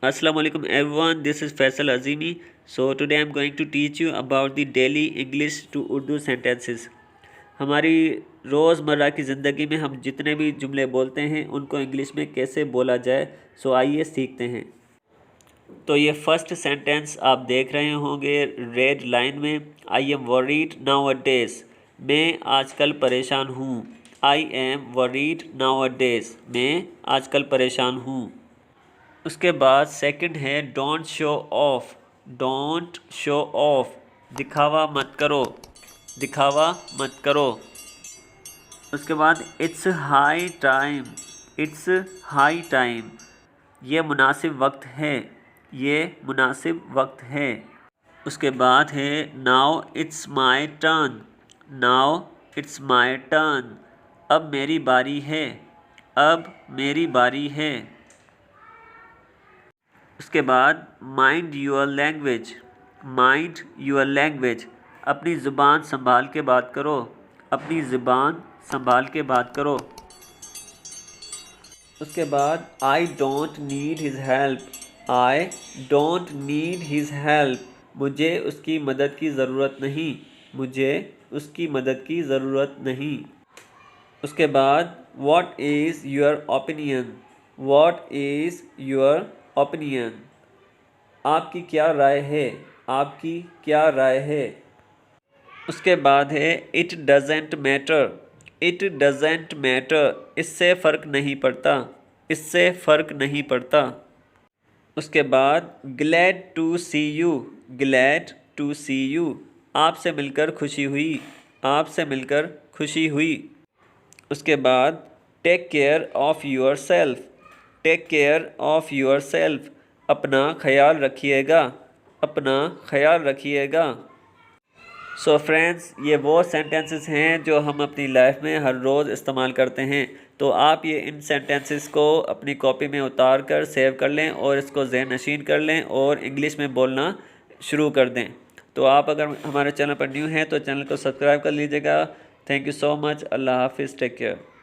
Assalamu alaikum everyone, this is Faisal Azimi. So today I am going to teach you about the daily English to Urdu sentences. हमारी रोज़मर्रा की ज़िंदगी में हम जितने भी जुमले बोलते हैं उनको इंग्लिश में कैसे बोला जाए, सो आइए सीखते हैं। तो ये फर्स्ट सेंटेंस आप देख रहे होंगे रेड लाइन में, I am worried now a days, मैं आजकल परेशान हूँ। I am worried now a days, मैं आजकल परेशान हूँ। उसके बाद सेकंड है don't show off. Don't show off, दिखावा मत करो, दिखावा मत करो। उसके बाद it's high time. It's high time, ये मुनासिब वक्त है, ये मुनासिब वक्त है। उसके बाद है now it's my turn. Now it's my turn, अब मेरी बारी है, अब मेरी बारी है। उसके बाद mind your language. Mind your language, अपनी ज़ुबान संभाल के बात करो, अपनी ज़ुबान संभाल के बात करो। उसके बाद I don't need his help. I don't need his help, मुझे उसकी मदद की ज़रूरत नहीं, मुझे उसकी मदद की ज़रूरत नहीं। उसके बाद what is your opinion. What is your opinion, आपकी क्या राय है, आपकी क्या राय है। उसके बाद है it doesn't matter. It doesn't matter, इससे फ़र्क नहीं पड़ता, इससे फ़र्क नहीं पड़ता। उसके बाद glad to see you. Glad to see you, आपसे मिलकर खुशी हुई, आपसे मिलकर खुशी हुई। उसके बाद take care of yourself. Take care of yourself, अपना ख्याल रखिएगा, अपना ख्याल रखिएगा। सो फ्रेंड्स, ये वो सेंटेंसेस हैं जो हम अपनी लाइफ में हर रोज़ इस्तेमाल करते हैं। तो आप ये इन सेंटेंसेस को अपनी कॉपी में उतार कर सेव कर लें और इसको ज़हन नशीन कर लें और इंग्लिश में बोलना शुरू कर दें। तो आप अगर हमारे चैनल पर न्यू हैं तो चैनल को सब्सक्राइब कर लीजिएगा। Thank you so much. अल्लाह हाफिज़, टेक केयर।